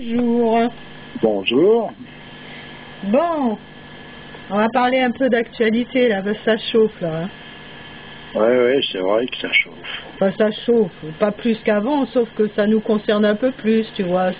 bonjour. Bonjour. Bon, on va parler un peu d'actualité, là, parce que ça chauffe, là. Hein. Oui, c'est vrai que ça chauffe. Enfin, ça chauffe, pas plus qu'avant, sauf que ça nous concerne un peu plus, tu vois.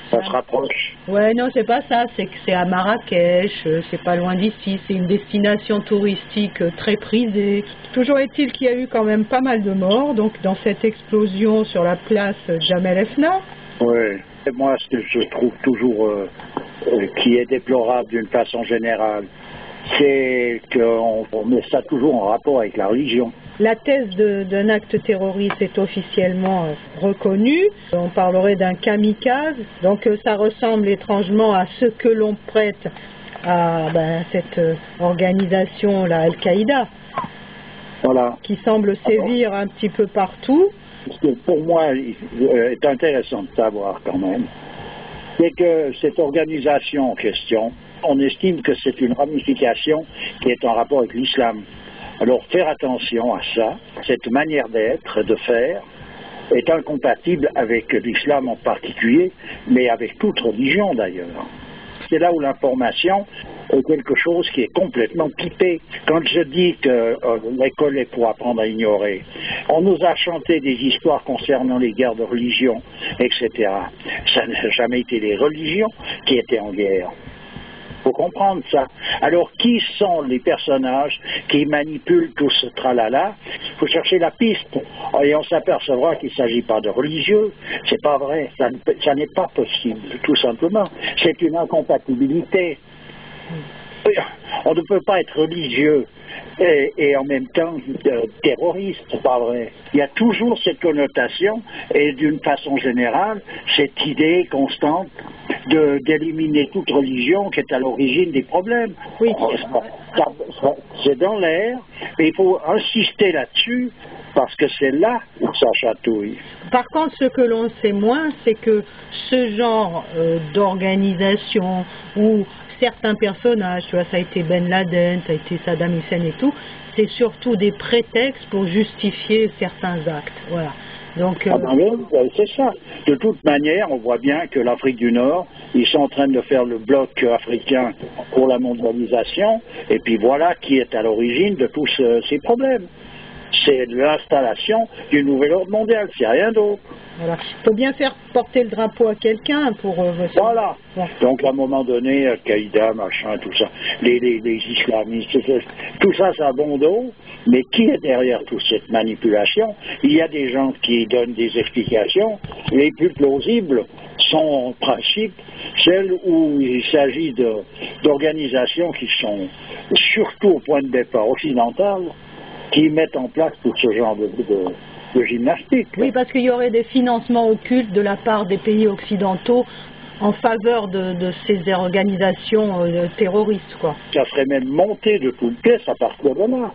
Ça se rapproche. Ouais, non, c'est pas ça, c'est que c'est à Marrakech, c'est pas loin d'ici, c'est une destination touristique très prisée. Toujours est-il qu'il y a eu quand même pas mal de morts, donc dans cette explosion sur la place Jamel Effna. Oui. Et moi, ce que je trouve toujours qui est déplorable d'une façon générale, c'est qu'on met ça toujours en rapport avec la religion. La thèse d'un acte terroriste est officiellement reconnue. On parlerait d'un kamikaze. Donc ça ressemble étrangement à ce que l'on prête à cette organisation, la Al-Qaïda, Voilà. qui semble sévir un petit peu partout. Ce qui pour moi est intéressant de savoir quand même, c'est que cette organisation en question, on estime que c'est une ramification qui est en rapport avec l'islam. Alors faire attention à ça, cette manière d'être, de faire, est incompatible avec l'islam en particulier, mais avec toute religion d'ailleurs. C'est là où l'information est quelque chose qui est complètement pipé. Quand je dis que l'école est pour apprendre à ignorer, on nous a chanté des histoires concernant les guerres de religion, etc. Ça n'a jamais été les religions qui étaient en guerre. Il faut comprendre ça. Alors, qui sont les personnages qui manipulent tout ce tralala? Il faut chercher la piste. Et on s'apercevra qu'il ne s'agit pas de religieux. C'est pas vrai. Ça n'est pas possible, tout simplement. C'est une incompatibilité. On ne peut pas être religieux et en même temps terroriste, c'est pas vrai. Il y a toujours cette connotation et d'une façon générale, cette idée constante d'éliminer toute religion qui est à l'origine des problèmes. Oui. C'est dans l'air, mais il faut insister là-dessus parce que c'est là où ça chatouille. Par contre, ce que l'on sait moins, c'est que ce genre d'organisation où certains personnages, tu vois, ça a été Ben Laden, ça a été Saddam Hussein et tout, c'est surtout des prétextes pour justifier certains actes. Voilà. Donc, c'est ça. De toute manière, on voit bien que l'Afrique du Nord, ils sont en train de faire le bloc africain pour la mondialisation, et puis voilà qui est à l'origine de tous ces problèmes. C'est l'installation du nouvel ordre mondial, c'est rien d'autre. Voilà. Il faut bien faire porter le drapeau à quelqu'un pour... Voilà. Ouais. Donc à un moment donné, Al-Qaïda, machin, tout ça, les islamistes, tout ça, c'est à bon dos. Mais qui est derrière toute cette manipulation? Il y a des gens qui donnent des explications. Les plus plausibles sont en principe celles où il s'agit d'organisations qui sont, surtout au point de départ occidental, qui mettent en place tout ce genre de gymnastique. Oui, parce qu'il y aurait des financements occultes de la part des pays occidentaux en faveur de ces organisations terroristes, quoi. Ça serait même monté de toutes pièces à partir de là.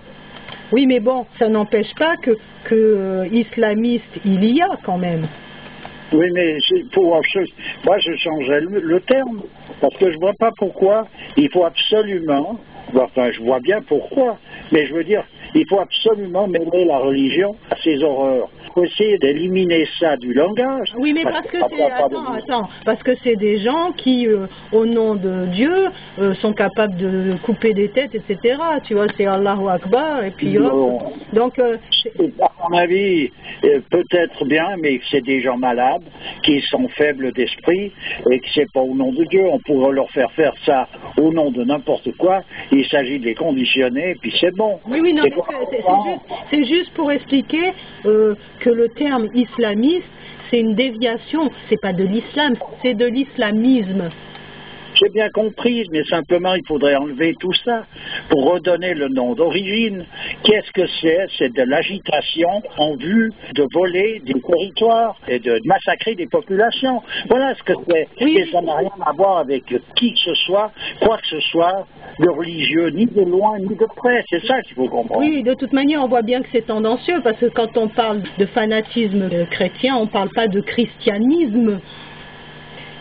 Oui, mais bon, ça n'empêche pas que islamiste, il y a quand même. Oui, mais moi je changerais le terme, parce que je ne vois pas pourquoi il faut absolument, enfin je vois bien pourquoi, mais je veux dire, il faut absolument mêler la religion à ces horreurs. Il faut essayer d'éliminer ça du langage. Oui, mais parce que parce que c'est des gens qui, au nom de Dieu, sont capables de couper des têtes, etc. Tu vois, c'est Allahu Akbar, et puis hop. Donc, à mon avis, peut-être bien, mais c'est des gens malades, qui sont faibles d'esprit, et que c'est pas au nom de Dieu. On pourrait leur faire ça au nom de n'importe quoi. Il s'agit de les conditionner, et puis c'est bon. Oui, non, c'est juste pour expliquer que le terme islamiste, c'est une déviation, c'est pas de l'islam, c'est de l'islamisme. J'ai bien compris, mais simplement il faudrait enlever tout ça pour redonner le nom d'origine. Qu'est-ce que c'est? C'est de l'agitation en vue de voler des territoires et de massacrer des populations. Voilà ce que c'est. Oui. Et ça n'a rien à voir avec qui que ce soit, quoi que ce soit, de religieux, ni de loin, ni de près. C'est ça qu'il faut comprendre. Oui, de toute manière, on voit bien que c'est tendancieux, parce que quand on parle de fanatisme chrétien, on ne parle pas de christianisme.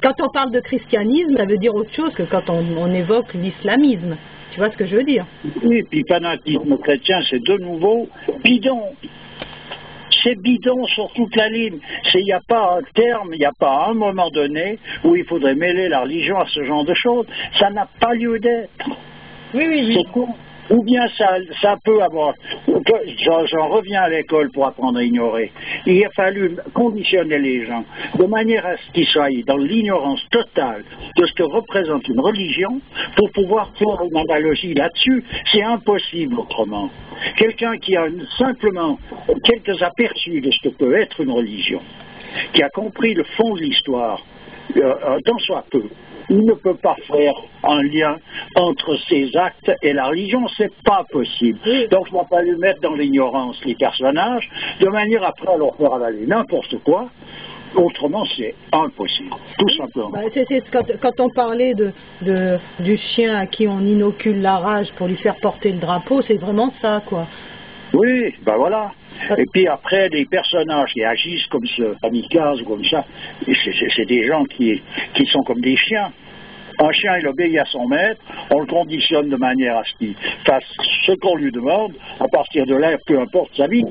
Quand on parle de christianisme, ça veut dire autre chose que quand on évoque l'islamisme. Tu vois ce que je veux dire? Oui, puis fanatisme chrétien, c'est de nouveau bidon. c'est bidon sur toute la ligne. Il n'y a pas un terme, il n'y a pas un moment donné où il faudrait mêler la religion à ce genre de choses. Ça n'a pas lieu d'être. Oui, oui, oui. C'est con. Ou bien ça peut avoir... J'en reviens à l'école pour apprendre à ignorer. Il a fallu conditionner les gens de manière à ce qu'ils soient dans l'ignorance totale de ce que représente une religion pour pouvoir faire une analogie là-dessus. C'est impossible autrement. Quelqu'un qui a simplement quelques aperçus de ce que peut être une religion, qui a compris le fond de l'histoire, tant soit peu, il ne peut pas faire un lien entre ses actes et la religion, c'est pas possible. Donc il n'a pas fallu mettre dans l'ignorance les personnages, de manière après à leur faire avaler n'importe quoi. Autrement, c'est impossible, tout simplement. Bah, quand on parlait du chien à qui on inocule la rage pour lui faire porter le drapeau, c'est vraiment ça, quoi. Oui, ben voilà. Et puis après, les personnages qui agissent comme ce kamikaze ou comme ça, c'est des gens qui sont comme des chiens. Un chien, il obéit à son maître, on le conditionne de manière à ce qu'il fasse ce qu'on lui demande, à partir de là, peu importe sa vie.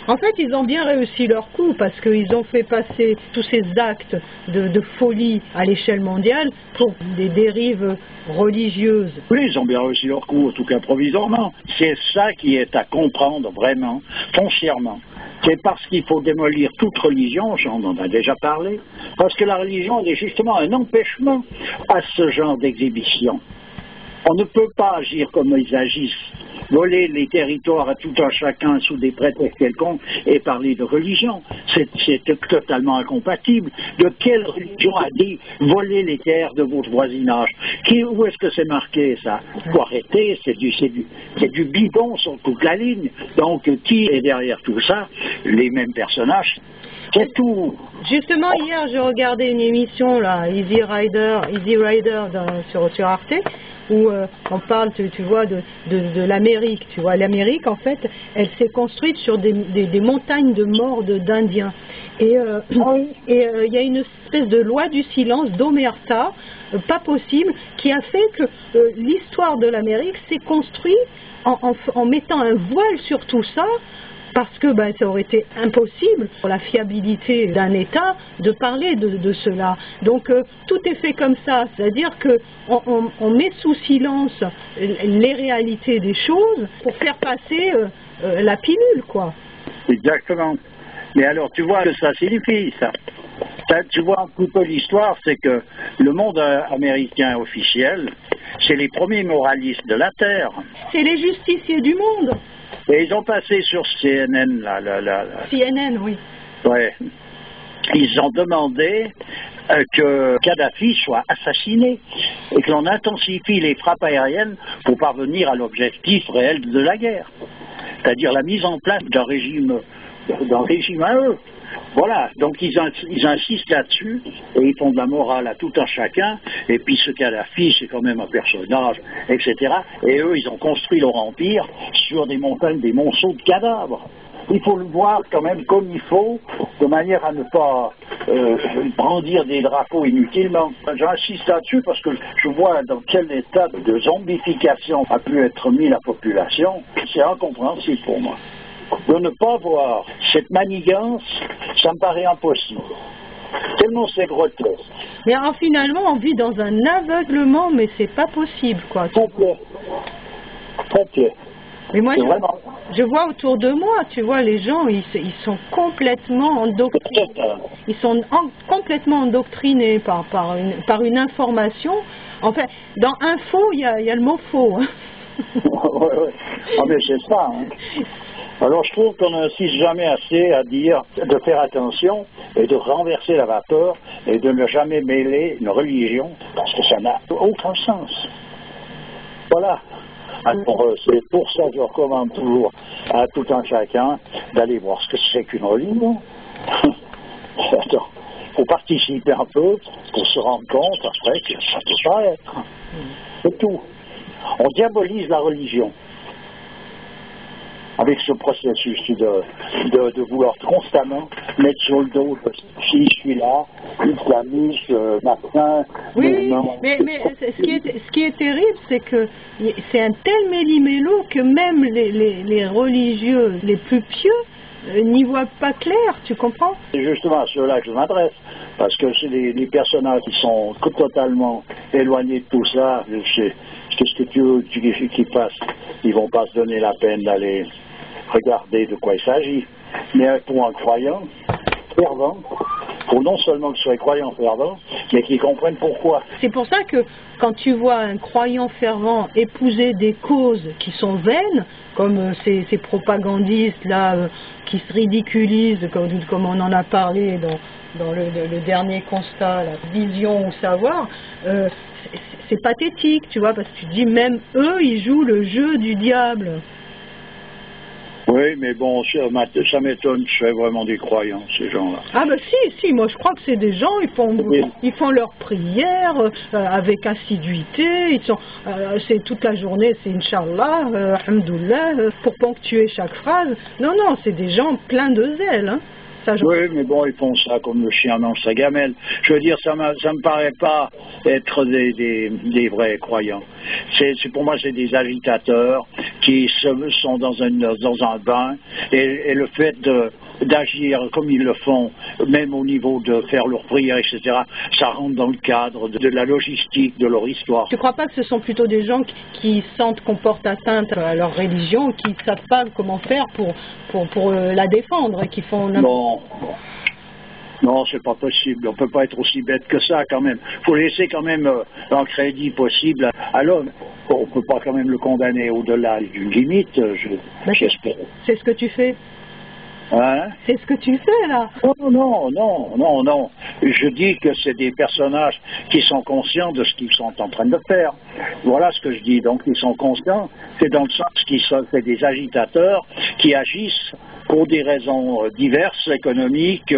En fait, ils ont bien réussi leur coup parce qu'ils ont fait passer tous ces actes de folie à l'échelle mondiale pour des dérives religieuses. Oui, ils ont bien réussi leur coup, en tout cas provisoirement. C'est ça qui est à comprendre vraiment, foncièrement. C'est parce qu'il faut démolir toute religion, j'en en a déjà parlé, parce que la religion est justement un empêchement à ce genre d'exhibition. On ne peut pas agir comme ils agissent, voler les territoires à tout un chacun sous des prétextes quelconques et parler de religion. C'est totalement incompatible. De quelle religion a dit voler les terres de votre voisinage? Où est-ce que c'est marqué ça? Il faut arrêter, c'est du bidon sur toute la ligne. Donc qui est derrière tout ça? Les mêmes personnages. C'est tout. Justement, hier, je regardais une émission, là, Easy Rider sur Arte, où on parle, tu vois, de l'Amérique. Tu vois, l'Amérique, en fait, elle s'est construite sur des montagnes de morts d'Indiens. Et il y a une espèce de loi du silence, d'omerta, pas possible, qui a fait que l'histoire de l'Amérique s'est construite en mettant un voile sur tout ça, parce que ça aurait été impossible pour la fiabilité d'un État de parler de cela. Donc tout est fait comme ça, c'est-à-dire qu'on met sous silence les réalités des choses pour faire passer la pilule, quoi. Exactement. Mais alors, tu vois que ça signifie, ça. Tu vois un petit peu l'histoire, c'est que le monde américain officiel, c'est les premiers moralistes de la Terre. C'est les justiciers du monde. Et ils ont passé sur CNN, CNN, oui. Ouais. Ils ont demandé que Kadhafi soit assassiné et que l'on intensifie les frappes aériennes pour parvenir à l'objectif réel de la guerre, c'est-à-dire la mise en place d'un régime à eux. Voilà, donc ils insistent là-dessus et ils font de la morale à tout un chacun, et puis ce Kadhafi c'est quand même un personnage, etc. Et eux ils ont construit leur empire sur des montagnes, des monceaux de cadavres. Il faut le voir quand même comme il faut, de manière à ne pas brandir des drapeaux inutilement. J'insiste là-dessus parce que je vois dans quel état de zombification a pu être mis la population. C'est incompréhensible pour moi. De ne pas voir cette manigance, ça me paraît impossible. Tellement c'est grotesque. Mais alors, finalement, on vit dans un aveuglement, mais c'est pas possible, quoi. Complet. Complet. Mais moi, je vois autour de moi, tu vois, les gens, ils sont complètement endoctrinés. Ils sont complètement endoctrinés par une information. Enfin, dans info, il y a le mot faux. Hein. Ouais. Ah, mais c'est ça. Hein. Alors je trouve qu'on n'insiste jamais assez à dire de faire attention et de renverser la vapeur et de ne jamais mêler une religion parce que ça n'a aucun sens. Voilà. Alors c'est pour ça que je recommande toujours à tout un chacun d'aller voir ce que c'est qu'une religion. Attends, il faut participer un peu pour se rendre compte après que ça ne peut pas être. C'est tout. On diabolise la religion avec ce processus de vouloir constamment mettre sur le dos si je suis là, islamiste, machin. Oui, mais ce qui est terrible, c'est que c'est un tel méli-mélo que même les religieux les plus pieux n'y voient pas clair, tu comprends? C'est justement à ceux-là que je m'adresse, parce que c'est les personnages qui sont totalement éloignés de tout ça. Qu'est-ce que tu veux qu'ils fassent? Ils vont pas se donner la peine d'aller regarder de quoi il s'agit. Mais pour un croyant fervent, faut non seulement qu'il soit croyant fervent, mais qu'il comprenne pourquoi. C'est pour ça que quand tu vois un croyant fervent épouser des causes qui sont vaines, comme ces propagandistes là qui se ridiculisent, comme on en a parlé dans le dernier constat, la vision ou savoir, c'est pathétique, tu vois, parce que tu dis même eux, ils jouent le jeu du diable. Oui, mais bon, ça m'étonne que ce soit vraiment des croyants, ces gens-là. Ah ben si, moi je crois que c'est des gens, ils font leurs prières avec assiduité, c'est toute la journée, c'est Inch'Allah, Alhamdoulilah, pour ponctuer chaque phrase. Non, c'est des gens pleins de zèle, hein. Oui, mais bon, ils font ça comme le chien mange sa gamelle. Je veux dire, ça me paraît pas être des vrais croyants. Pour moi, c'est des agitateurs qui sont dans un bain, et le fait d'agir comme ils le font, même au niveau de faire leurs prières, etc., ça rentre dans le cadre de la logistique de leur histoire. Tu ne crois pas que ce sont plutôt des gens qui sentent qu'on porte atteinte à leur religion, qui ne savent pas comment faire pour la défendre, et qui font... Non, c'est pas possible. On peut pas être aussi bête que ça quand même. Faut laisser quand même un crédit possible à l'homme. On peut pas quand même le condamner au-delà d'une limite, j'espère. C'est ce que tu fais. Hein? C'est ce que tu fais là. Non. Je dis que c'est des personnages qui sont conscients de ce qu'ils sont en train de faire. Voilà ce que je dis. Donc ils sont conscients. C'est dans le sens qu'ils sont des agitateurs qui agissent pour des raisons diverses, économiques,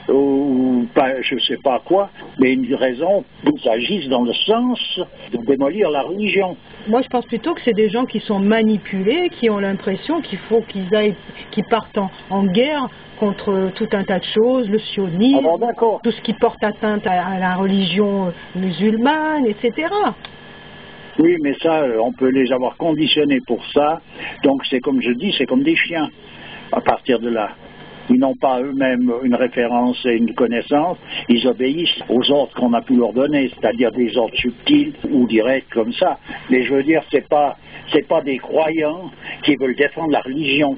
ou pas, je ne sais pas quoi, mais une raison où ils agissent dans le sens de démolir la religion. Moi, je pense plutôt que c'est des gens qui sont manipulés, qui ont l'impression qu'il faut qu'ils partent en guerre contre tout un tas de choses, le sionisme, tout ce qui porte atteinte à la religion musulmane, etc. Oui, mais ça, on peut les avoir conditionnés pour ça. Donc, c'est comme je dis, c'est comme des chiens. À partir de là, ils n'ont pas eux-mêmes une référence et une connaissance, ils obéissent aux ordres qu'on a pu leur donner, c'est-à-dire des ordres subtils ou directs comme ça. Mais je veux dire, c'est pas des croyants qui veulent défendre la religion.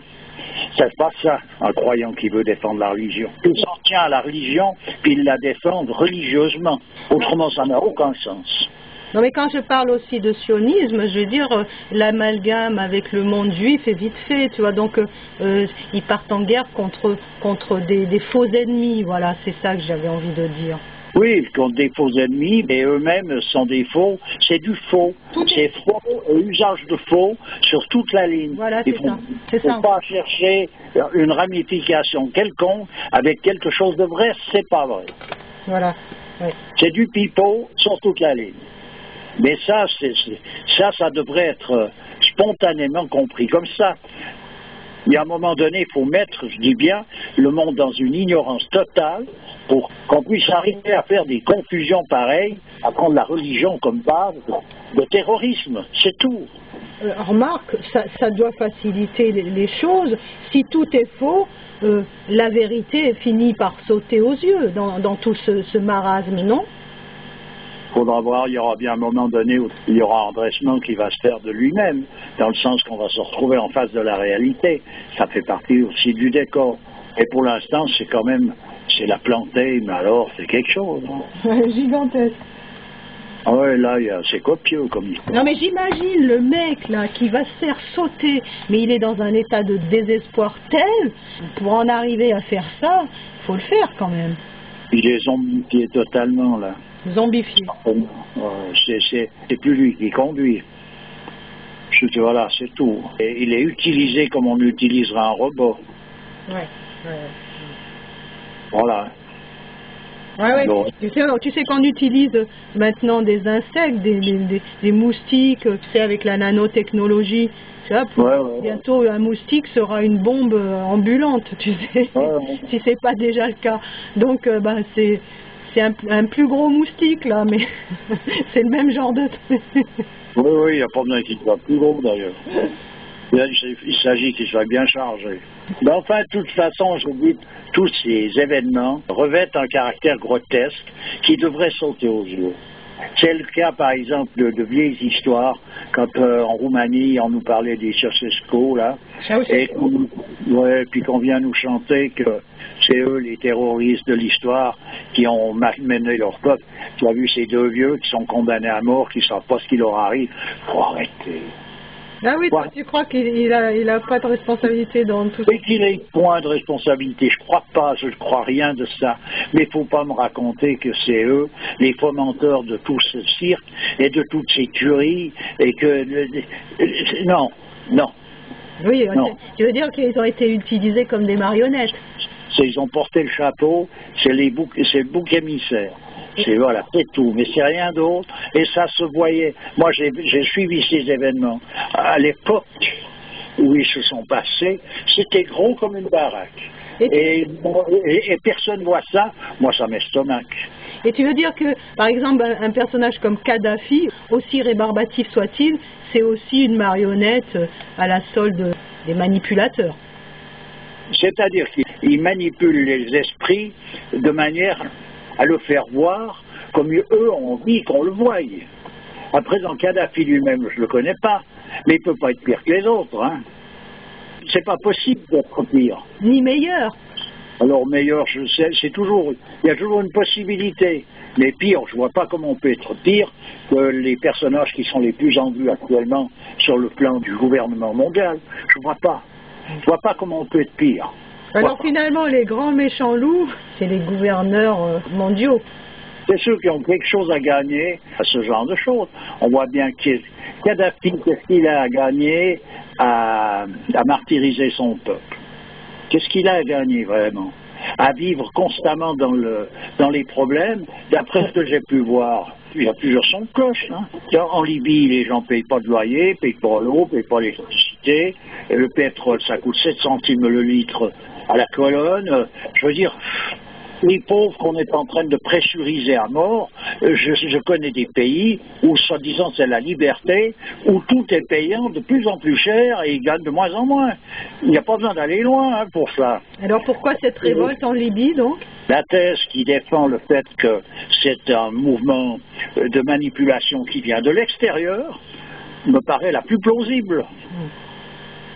C'est pas ça, un croyant qui veut défendre la religion. Il s'en tient à la religion, puis il la défend religieusement. Autrement, ça n'a aucun sens. Non, mais quand je parle aussi de sionisme, je veux dire, l'amalgame avec le monde juif est vite fait, tu vois, donc ils partent en guerre contre des faux ennemis, voilà, c'est ça que j'avais envie de dire. Oui, contre des faux ennemis, mais eux-mêmes sont des faux, c'est du faux. C'est faux, usage de faux sur toute la ligne. Voilà, c'est ça. Il ne faut pas chercher une ramification quelconque avec quelque chose de vrai, c'est pas vrai. Voilà. Ouais. C'est du pipeau sur toute la ligne. Mais ça devrait être spontanément compris comme ça. Il y a un moment donné, il faut mettre, je dis bien, le monde dans une ignorance totale pour qu'on puisse arriver à faire des confusions pareilles, à prendre la religion comme base de terrorisme, c'est tout. Remarque, ça doit faciliter les choses. Si tout est faux, la vérité finit par sauter aux yeux dans tout ce marasme, non ? Il faudra voir, il y aura bien un moment donné où il y aura un dressement qui va se faire de lui-même, dans le sens qu'on va se retrouver en face de la réalité. Ça fait partie aussi du décor. Et pour l'instant, c'est la plantée, mais alors c'est quelque chose. Hein. Gigantesque. Ah ouais, là, c'est copieux comme il faut. Non, mais j'imagine le mec là qui va se faire sauter, mais il est dans un état de désespoir tel, pour en arriver à faire ça, il faut le faire quand même. Il est zombifié totalement, là. Zombifié. C'est plus lui qui conduit. Voilà, c'est tout. Et il est utilisé comme on utilisera un robot. Ouais. Voilà. Ouais. Donc, tu sais qu'on utilise maintenant des insectes, des moustiques, tu sais, avec la nanotechnologie. Bientôt, un moustique sera une bombe ambulante, tu sais, si c'est pas déjà le cas. Donc, c'est un plus gros moustique, là, mais c'est le même genre de... Oui, il n'y a pas besoin qu'il soit plus gros, d'ailleurs. Il s'agit qu'il soit bien chargé. Mais enfin, de toute façon, je vous dis, tous ces événements revêtent un caractère grotesque qui devrait sauter aux yeux. C'est le cas, par exemple, de vieilles histoires, quand en Roumanie, on nous parlait des Ceausescu, là, et puis qu'on vient nous chanter que c'est eux les terroristes de l'histoire qui ont mené leur peuple. Tu as vu ces deux vieux qui sont condamnés à mort, qui ne savent pas ce qui leur arrive. Faut arrêter. Ah oui, toi, tu crois qu'il a pas de responsabilité dans tout ça? Et qu'il ait point de responsabilité, je crois pas, je ne crois rien de ça. Mais il ne faut pas me raconter que c'est eux, les fomenteurs de tout ce cirque et de toutes ces tueries, et que... Non, non. Oui, tu veux dire qu'ils ont été utilisés comme des marionnettes? Ils ont porté le chapeau, c'est le bouc émissaire. Voilà, c'est tout, mais c'est rien d'autre. Et ça se voyait. Moi, j'ai suivi ces événements. À l'époque où ils se sont passés, c'était gros comme une baraque. Et personne ne voit ça. Moi, ça m'estomaque. Et tu veux dire que, par exemple, un personnage comme Kadhafi, aussi rébarbatif soit-il, c'est aussi une marionnette à la solde des manipulateurs? C'est-à-dire qu'il manipule les esprits de manière à le faire voir comme eux ont envie qu'on le voie. À présent, Kadhafi lui-même, je ne le connais pas, mais il ne peut pas être pire que les autres. Hein. C'est pas possible d'être pire. Ni meilleur. Alors meilleur, je sais, il y a toujours une possibilité. Mais pire, je ne vois pas comment on peut être pire que les personnages qui sont les plus en vue actuellement sur le plan du gouvernement mondial. Je ne vois pas. Je ne vois pas comment on peut être pire. Alors finalement, les grands méchants loups, c'est les gouverneurs mondiaux. C'est ceux qui ont quelque chose à gagner à ce genre de choses. On voit bien que Kadhafi, qu'est-ce qu'il a à gagner à martyriser son peuple? Qu'est-ce qu'il a à gagner vraiment? À vivre constamment dans les problèmes. D'après ce que j'ai pu voir, il y a plusieurs sons de cloche. Hein. En Libye, les gens ne payent pas de loyer, ne payent pas l'eau, ne payent pas l'électricité. Et le pétrole, ça coûte 7 centimes le litre à la colonne. Je veux dire, les pauvres qu'on est en train de pressuriser à mort, je connais des pays où, soi-disant, c'est la liberté, où tout est payant de plus en plus cher et ils gagnent de moins en moins. Il n'y a pas besoin d'aller loin hein, pour ça. Alors pourquoi cette révolte en Libye, donc? La thèse qui défend le fait que c'est un mouvement de manipulation qui vient de l'extérieur me paraît la plus plausible.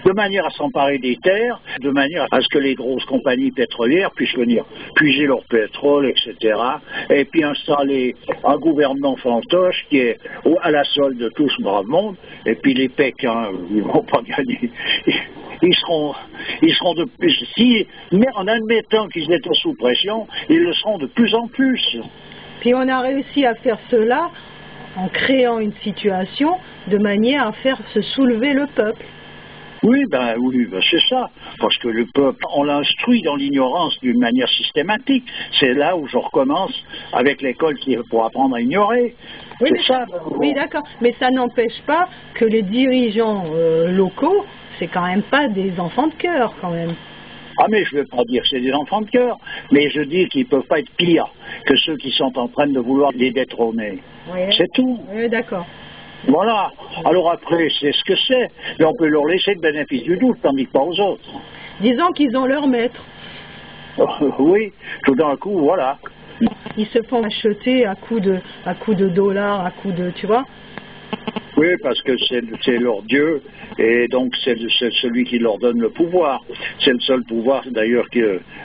De manière à s'emparer des terres, de manière à ce que les grosses compagnies pétrolières puissent venir puiser leur pétrole, etc. Et puis installer un gouvernement fantoche qui est à la solde de tout ce brave monde. Et puis les Pékins, ils ne vont pas gagner. Ils seront de plus. Mais en admettant qu'ils étaient sous pression, ils le seront de plus en plus. Puis on a réussi à faire cela en créant une situation de manière à faire se soulever le peuple. Oui, c'est ça. Parce que le peuple, on l'instruit dans l'ignorance d'une manière systématique. C'est là où je recommence avec l'école pour apprendre à ignorer. Oui, oui, d'accord. Mais ça n'empêche pas que les dirigeants locaux, c'est quand même pas des enfants de cœur, quand même. Ah, mais je ne veux pas dire que c'est des enfants de cœur, mais je dis qu'ils ne peuvent pas être pires que ceux qui sont en train de vouloir les détrôner. Oui. C'est tout. Oui, d'accord. Voilà. Alors après, c'est ce que c'est. Mais on peut leur laisser le bénéfice du doute, tandis que pas aux autres. Disons qu'ils ont leur maître. Oui, tout d'un coup, voilà. Ils se font acheter à coups de dollars, à coups de, tu vois. Oui, parce que c'est leur Dieu, et donc c'est celui qui leur donne le pouvoir. C'est le seul pouvoir, d'ailleurs,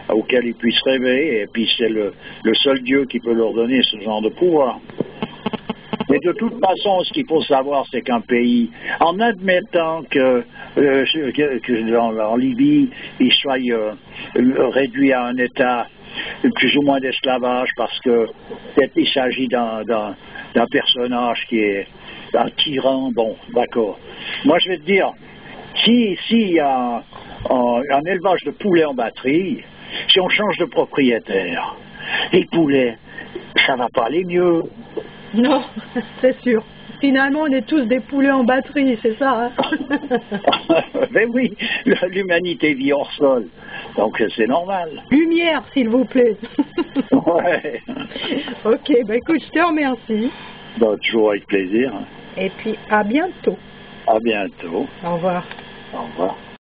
auquel ils puissent rêver, et puis c'est le seul Dieu qui peut leur donner ce genre de pouvoir. Mais de toute façon, ce qu'il faut savoir, c'est qu'un pays, en admettant que en Libye, il soit réduit à un état plus ou moins d'esclavage, parce que peut-être il s'agit d'un personnage qui est un tyran, bon, d'accord. Moi, je vais te dire, s'il y a un élevage de poulets en batterie, si on change de propriétaire, les poulets, ça va pas aller mieux. Non, c'est sûr. Finalement, on est tous des poulets en batterie, c'est ça, hein? Mais oui, l'humanité vit hors sol, donc c'est normal. Lumière, s'il vous plaît. Ouais. Ok, écoute, je te remercie. Toujours avec plaisir. Et puis, à bientôt. À bientôt. Au revoir. Au revoir.